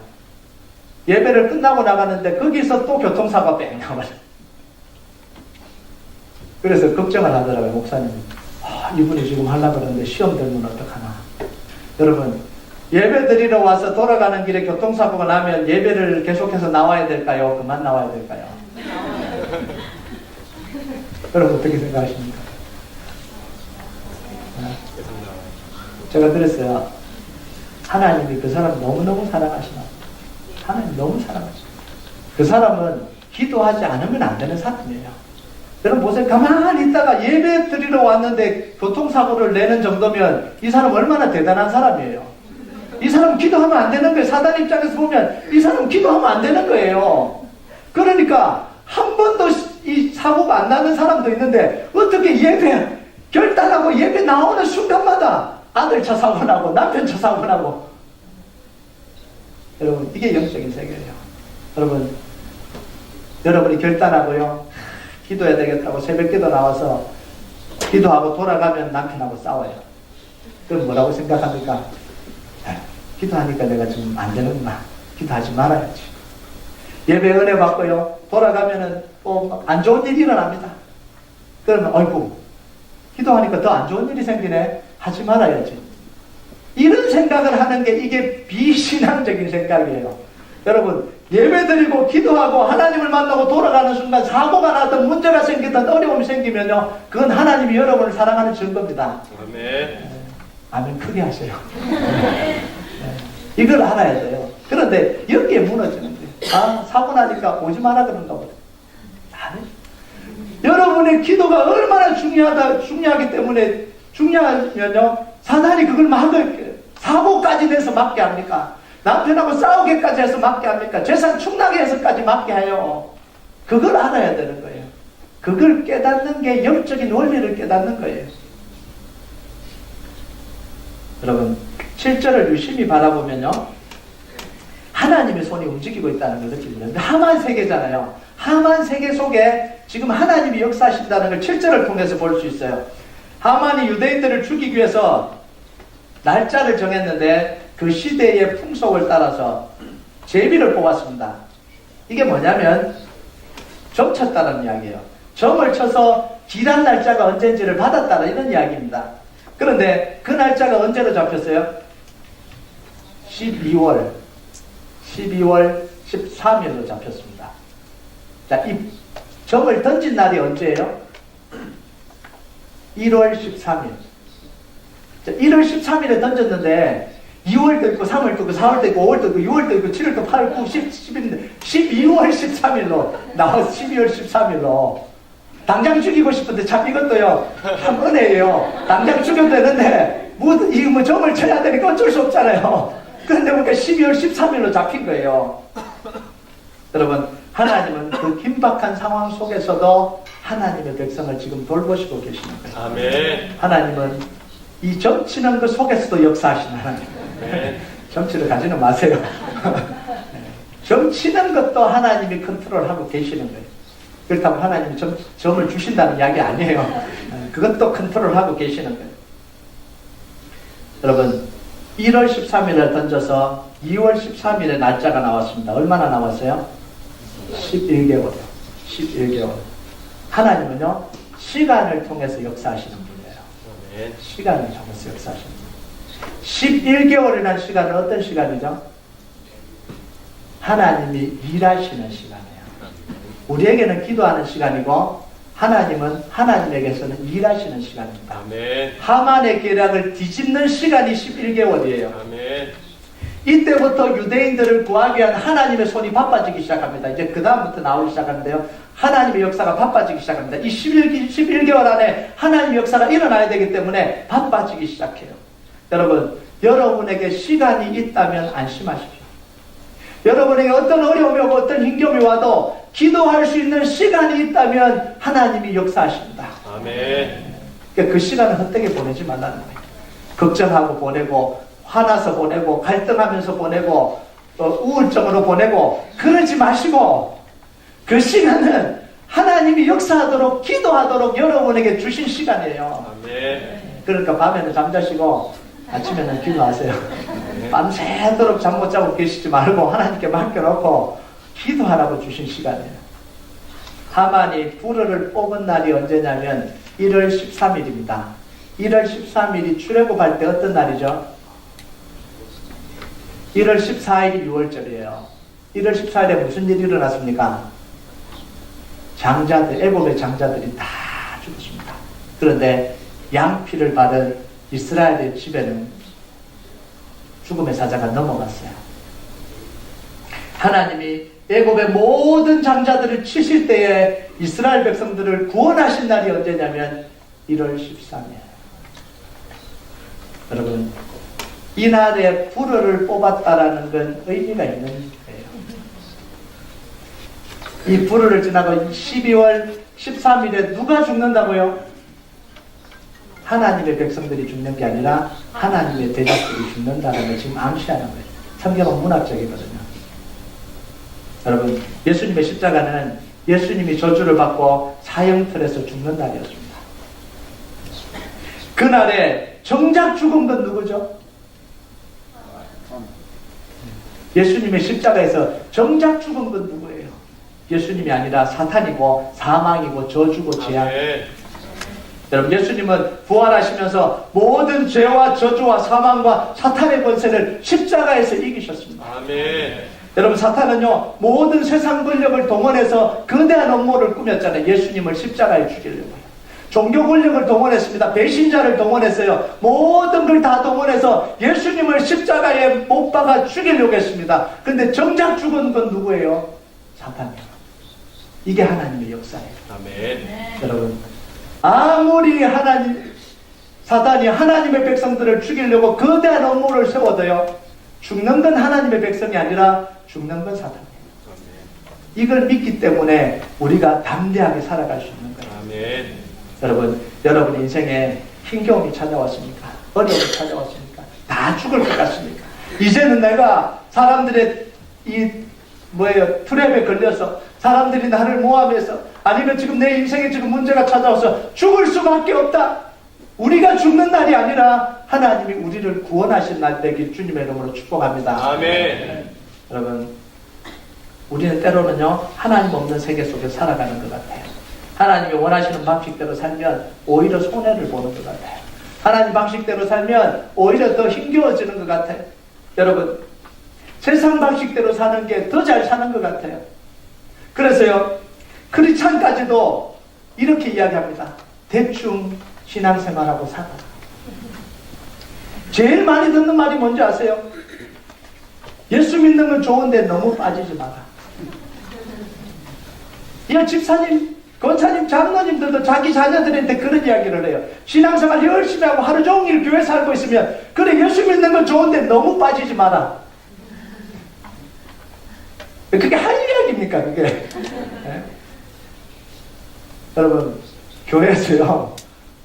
예배를 끝나고 나가는데 거기서 또 교통사고가 뺑 나와요. 그래서 걱정을 하더라고요. 목사님이. 이분이 지금 하려고 그러는데 시험 들면 어떡하나. 여러분, 예배 드리러 와서 돌아가는 길에 교통사고가 나면 예배를 계속해서 나와야 될까요? 그만 나와야 될까요? 여러분 어떻게 생각하십니까? 제가 그랬어요. 하나님이 그 사람 너무너무 사랑하시나. 하나님 너무 사랑하시나. 그 사람은 기도하지 않으면 안 되는 사람이에요. 여러분 보세요. 가만히 있다가 예배 드리러 왔는데 교통사고를 내는 정도면 이 사람 얼마나 대단한 사람이에요. 이 사람은 기도하면 안 되는 거예요. 사단 입장에서 보면 이 사람은 기도하면 안 되는 거예요. 그러니까 한 번도 이 사고가 안 나는 사람도 있는데 어떻게 예배 결단하고 예배 나오는 순간마다 아들 차 사고 나고 남편 차 사고 나고. 여러분 이게 영적인 세계예요. 여러분이 결단하고요. 기도해야 되겠다고 새벽기도 나와서 기도하고 돌아가면 남편하고 싸워요. 그럼 뭐라고 생각합니까? 기도하니까 내가 지금 안 되는구나. 기도하지 말아야지. 예배 은혜 받고요. 돌아가면은 또 안 좋은 일이 일어납니다. 그러면 어이구 기도하니까 더 안 좋은 일이 생기네. 하지 말아야지. 이런 생각을 하는 게 이게 비신앙적인 생각이에요. 여러분 예배 드리고 기도하고 하나님을 만나고 돌아가는 순간 사고가 나든 문제가 생기든 어려움이 생기면요 그건 하나님이 여러분을 사랑하는 증거입니다. 아멘. 아멘 크게 하세요. 이걸 알아야 돼요. 그런데 여기에 무너지는 거예요. 사고 나니까 오지 마라 그런가 보다. 여러분의 기도가 얼마나 중요하기 때문에 중요하면요 사단이 그걸 막을 사고까지 내서 막게 합니까? 남편하고 싸우게까지 해서 막게 합니까? 재산 충나게 해서까지 막게 해요. 그걸 알아야 되는 거예요. 그걸 깨닫는 게 영적인 원리를 깨닫는 거예요. 여러분 7절을 유심히 바라보면요 하나님의 손이 움직이고 있다는 걸 느낍니다. 하만 세계잖아요. 하만 세계 속에 지금 하나님이 역사하신다는 걸 7절을 통해서 볼 수 있어요. 하만이 유대인들을 죽이기 위해서 날짜를 정했는데 그 시대의 풍속을 따라서 제비를 뽑았습니다. 이게 뭐냐면 점 쳤다는 이야기예요. 점을 쳐서 기란 날짜가 언제인지를 받았다는 이런 이야기입니다. 그런데 그 날짜가 언제로 잡혔어요? 12월 13일로 잡혔습니다. 자, 이 점을 던진 날이 언제예요? 1월 13일. 자, 1월 13일에 던졌는데 2월도 있고 3월도 있고 4월도 있고 5월도 있고 6월도 있고 7월도 8월 9월 10, 11일 12월 13일로 나와서 12월 13일로 당장 죽이고 싶은데 참 이것도요 참 은혜예요. 당장 죽여도 되는데 뭐 점을 쳐야 되니까 어쩔 수 없잖아요. 그런데 보니까 12월 13일로 잡힌 거예요. 여러분 하나님은 그 긴박한 상황 속에서도 하나님의 백성을 지금 돌보시고 계시는 거예요. 아멘. 하나님은 이 점치는 그 속에서도 역사하시는 하나님. 점치를 가지는 마세요. 점치는 것도 하나님이 컨트롤하고 계시는 거예요. 그렇다면 하나님이 점을 주신다는 이야기 아니에요. 그것도 컨트롤하고 계시는 거예요. 여러분 1월 13일을 던져서 2월 13일에 날짜가 나왔습니다. 얼마나 나왔어요? 11개월이요. 11개월. 하나님은요 시간을 통해서 역사하시는 분이에요. 시간을 통해서 역사하시는 분. 11개월이라는 시간은 어떤 시간이죠? 하나님이 일하시는 시간이에요. 우리에게는 기도하는 시간이고 하나님은 하나님에게서는 일하시는 시간입니다. 아멘. 하만의 계략을 뒤집는 시간이 11개월이에요. 아멘. 이때부터 유대인들을 구하기 위한 하나님의 손이 바빠지기 시작합니다. 이제 그 다음부터 나오기 시작하는데요. 하나님의 역사가 바빠지기 시작합니다. 이 11개월 안에 하나님의 역사가 일어나야 되기 때문에 바빠지기 시작해요. 여러분, 여러분에게 시간이 있다면 안심하십시오. 여러분에게 어떤 어려움이 오고 어떤 힘겨움이 와도 기도할 수 있는 시간이 있다면 하나님이 역사하십니다. 아멘. 그러니까 그 시간을 헛되게 보내지 말라는 거예요. 걱정하고 보내고 화나서 보내고 갈등하면서 보내고 우울증으로 보내고 그러지 마시고 그 시간은 하나님이 역사하도록 기도하도록 여러분에게 주신 시간이에요. 아멘. 그러니까 밤에는 잠자시고 아침에는 기도하세요. 밤새도록 잠 못 자고 계시지 말고 하나님께 맡겨놓고 기도하라고 주신 시간이에요. 하만이 불을 뽑은 날이 언제냐면 1월 13일입니다. 1월 13일이 출애굽할 때 어떤 날이죠? 1월 14일이 6월절이에요. 1월 14일에 무슨 일이 일어났습니까? 장자들, 애굽의 장자들이 다 죽었습니다. 그런데 양피를 받은 이스라엘의 집에는 죽음의 사자가 넘어갔어요. 하나님이 애굽의 모든 장자들을 치실 때에 이스라엘 백성들을 구원하신 날이 언제냐면 1월 13일. 여러분, 이 날에 불을 뽑았다라는 건 의미가 있는 거예요. 이 불을 지나고 12월 13일에 누가 죽는다고요? 하나님의 백성들이 죽는 게 아니라 하나님의 대적들이 죽는다는 걸 지금 암시하는 거예요. 성경은 문학적이거든요. 여러분, 예수님의 십자가는 예수님이 저주를 받고 사형틀에서 죽는 날이었습니다. 그날에 정작 죽은 건 누구죠? 예수님의 십자가에서 정작 죽은 건 누구예요? 예수님이 아니라 사탄이고 사망이고 저주고 재앙. 여러분, 예수님은 부활하시면서 모든 죄와 저주와 사망과 사탄의 권세를 십자가에서 이기셨습니다. 아멘. 여러분, 사탄은요 모든 세상 권력을 동원해서 거대한 업무를 꾸몄잖아요. 예수님을 십자가에 죽이려고요. 종교 권력을 동원했습니다. 배신자를 동원했어요. 모든 걸 다 동원해서 예수님을 십자가에 못 박아 죽이려고 했습니다. 그런데 정작 죽은 건 누구예요? 사탄이에요. 이게 하나님의 역사예요. 아멘. 여러분, 아무리 사탄이 하나님의 백성들을 죽이려고 거대한 업무를 세워도요, 죽는 건 하나님의 백성이 아니라 죽는 건 사탄이에요. 이걸 믿기 때문에 우리가 담대하게 살아갈 수 있는 거예요. 아멘. 여러분 인생에 힘겨움이 찾아왔습니까? 어려움이 찾아왔습니까? 다 죽을 것 같습니까? 이제는 내가 사람들의 트랩에 걸려서 사람들이 나를 모함해서 아니면 지금 내 인생에 지금 문제가 찾아와서 죽을 수밖에 없다. 우리가 죽는 날이 아니라 하나님이 우리를 구원하신 날 되길 주님의 이름으로 축복합니다. 아멘. 여러분, 우리는 때로는요 하나님 없는 세계 속에 살아가는 것 같아요. 하나님이 원하시는 방식대로 살면 오히려 손해를 보는 것 같아요. 하나님 방식대로 살면 오히려 더 힘겨워지는 것 같아요. 여러분, 세상 방식대로 사는 게 더 잘 사는 것 같아요. 그래서요, 크리스찬까지도 이렇게 이야기합니다. 대충 신앙생활하고 살아. 제일 많이 듣는 말이 뭔지 아세요? 예수 믿는 건 좋은데 너무 빠지지 마라. 이 집사님, 권사님, 장로님들도 자기 자녀들한테 그런 이야기를 해요. 신앙생활 열심히 하고 하루 종일 교회 살고 있으면 그래, 예수 믿는 건 좋은데 너무 빠지지 마라. 그게 할 이야기입니까, 그게? 네? 여러분, 교회에서요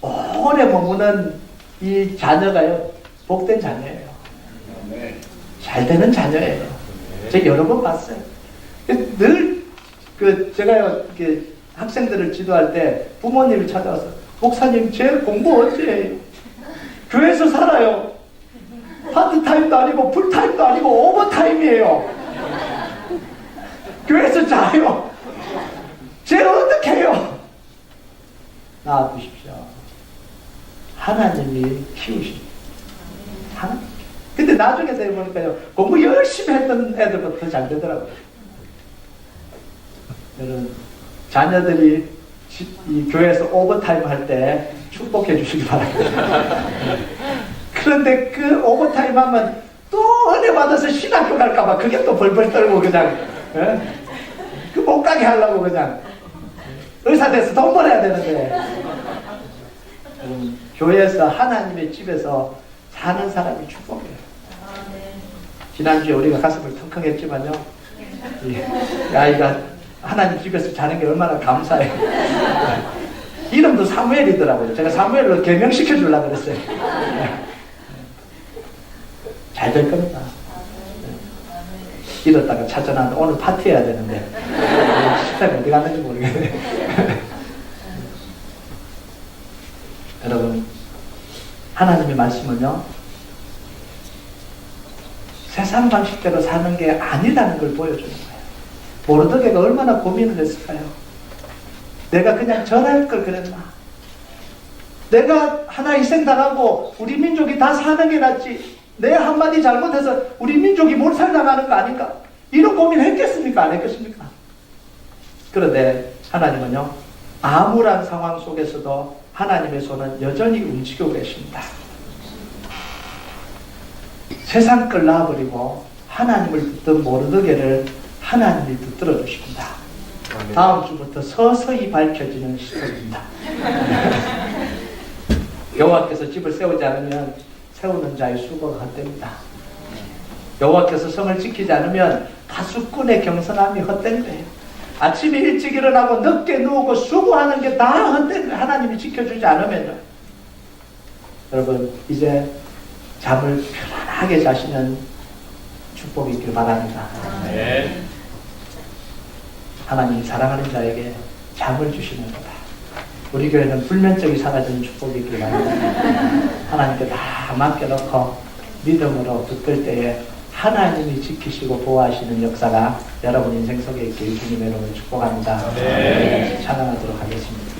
오래 머무는 이 자녀가요 복된 자녀예요. 잘 되는 자녀예요. 제가 여러 번 봤어요. 늘 제가요 학생들을 지도할 때 부모님이 찾아와서, 목사님 제 공부 언제 해요? 교회에서 살아요. 파트타임도 아니고 풀타임도 아니고 오버타임이에요. 교회에서 자요. 쟤를 어떻게 해요? 놔두십시오. 하나님이 키우십니다. 하나님. 근데 나중에 되보니까요 공부 열심히 했던 애들보다 더 잘 되더라고요. 여러분, 자녀들이 이 교회에서 오버타임 할 때 축복해 주시기 바랍니다. 그런데 그 오버타임 하면 또 은혜 받아서 신학교 갈까봐 그게 또 벌벌 떨고 그냥 그 못 가게 하려고 그냥 의사 돼서 돈 벌어야 되는데, 교회에서 하나님의 집에서 사는 사람이 축복이에요. 지난주에 우리가 가슴을 텅컹 했지만요, 이 아이가 하나님 집에서 자는 게 얼마나 감사해요. 이름도 사무엘이더라고요. 제가 사무엘로 개명시켜 주려고 그랬어요. 잘 될 겁니다. 이러다가 찾아놨는데 오늘 파티해야 되는데 식당이 어디 갔는지 모르겠네. 여러분, 하나님의 말씀은요, 세상 방식대로 사는 게 아니라는 걸 보여주는 거예요. 모르드게가 얼마나 고민을 했을까요? 내가 그냥 절할 걸 그랬나? 내가 하나 희생당하고 우리 민족이 다 사는 게 낫지, 내 한마디 잘못해서 우리 민족이 몰살당하는 거 아닌가? 이런 고민을 했겠습니까? 안 했겠습니까? 그런데 하나님은요, 암울한 상황 속에서도 하나님의 손은 여전히 움직이고 계십니다. 세상 걸 놔버리고 하나님을 듣던 모르드게를 하나님이 붙들어 주십니다. 다음 주부터 서서히 밝혀지는 시간입니다. 여호와께서 집을 세우지 않으면 세우는 자의 수고가 헛됩니다. 여호와께서 성을 지키지 않으면 가수꾼의 경선함이 헛된 거예요. 아침에 일찍 일어나고 늦게 누우고 수고하는 게 다 헛된 거예요. 하나님이 지켜주지 않으면요. 여러분, 이제 잠을 편안하게 자시는 축복이 있길 바랍니다. 네. 하나님 사랑하는 자에게 잠을 주시는 거다. 우리 교회는 불면증이 사라지는 축복이 있길 바랍니다. 하나님께 다 맡겨놓고 믿음으로 붙들 때에 하나님이 지키시고 보호하시는 역사가 여러분 인생 속에 있길 주님의 이름으로 축복합니다. 네. 찬양하도록 하겠습니다.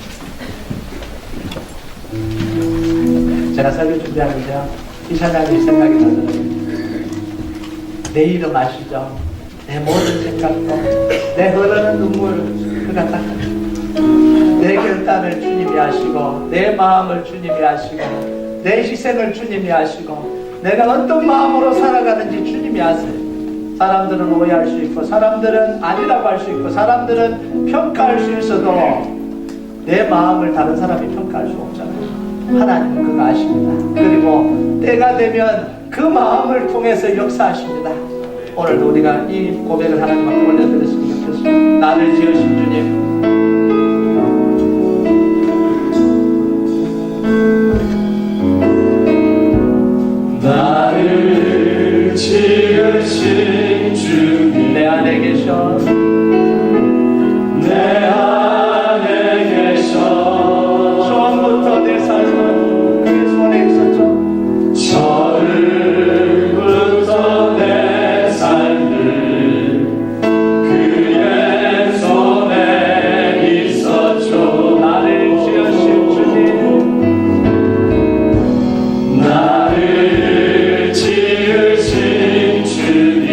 제가 설교 준비하면서요, 이 찬양이 생각이 나더라고요. 내 이름 아시죠? 내 모든 생각도, 내 흐르는 눈물, 그가 닦아주고, 내 결단을 주님이 아시고, 내 마음을 주님이 아시고, 내 희생을 주님이 아시고, 내가 어떤 마음으로 살아가는지 주님이 아세요. 사람들은 오해할 수 있고, 사람들은 아니라고 할 수 있고, 사람들은 평가할 수 있어도 내 마음을 다른 사람이 평가할 수 없잖아요. 하나님은 그거 아십니다. 그리고 때가 되면 그 마음을 통해서 역사하십니다. 오늘도 우리가 이 고백을 하나님 앞에 올려드렸으면 좋겠습니다. 나를 지으신 주님, 나를 지으신 주님, 내 안에 계셔, 내 안에 계셔. 처음부터 내 삶은 그의 손에 있었죠. 처음부터 내 삶을 그의 손에 있었죠. 나를 지으신 주님, 나를 지으신 주님,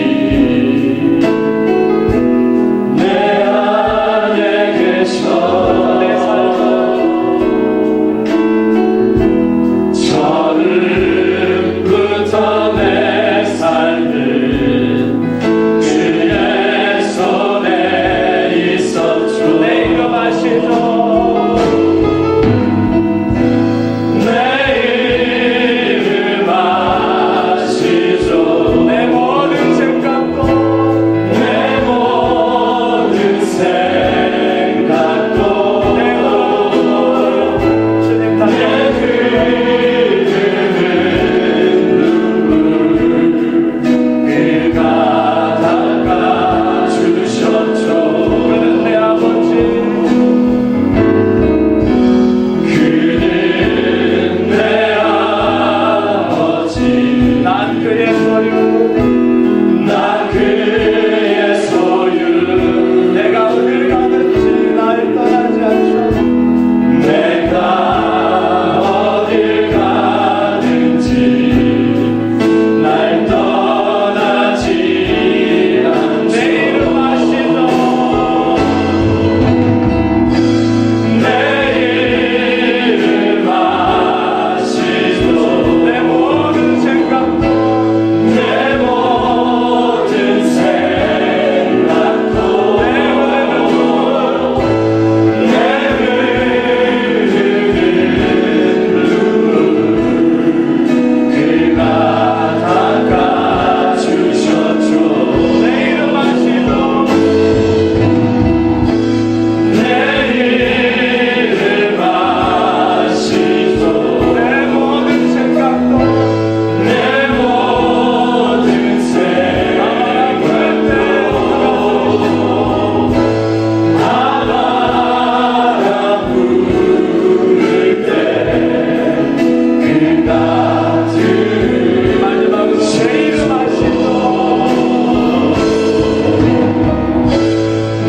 마지막으로 제 이름 아시죠?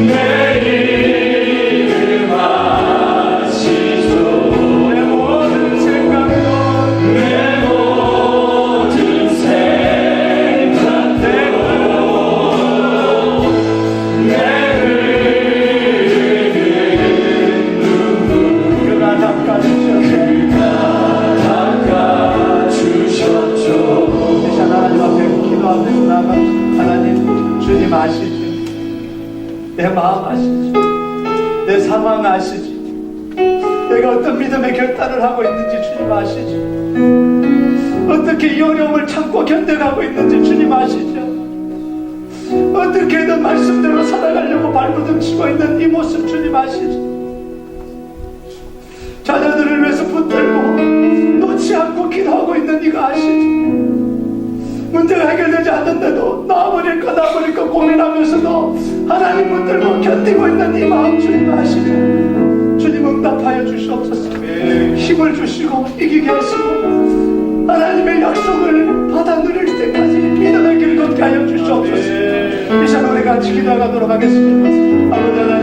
내 이름 아시죠. 내 모든 생각도 내 모든 생각대로 내 그가 닦아주셨죠. 이 시간 하나님 앞에 기도하면서 나아갑시다. 하나님, 주님 아시죠? 내 마음 아시죠? 내 상황 아시죠? 내가 어떤 믿음의 결단을 하고 있는지 주님 아시죠? 어떻게 이 어려움을 참고 견뎌가고 있는지 주님 아시죠? 어떻게든 말씀대로 살아가려고 발버둥 치고 있는 이 모습 주님 아시죠? 자녀들을 위해서 붙들고 놓지 않고 기도하고 있는 이거 아시죠? 문제가 해결되지 않는데도 놔버릴까 고민하면서도 하나님 붙들고 견디고 있는 이 마음 주님 아시죠? 주님 응답하여 주시옵소서. 힘을 주시고 이기게 하시고 하나님의 약속을 받아 누릴 때까지 믿음의 길 걷게 하여 주시옵소서. 이 시간 우리 같이 기도하도록 하겠습니다. 아버지 하나님,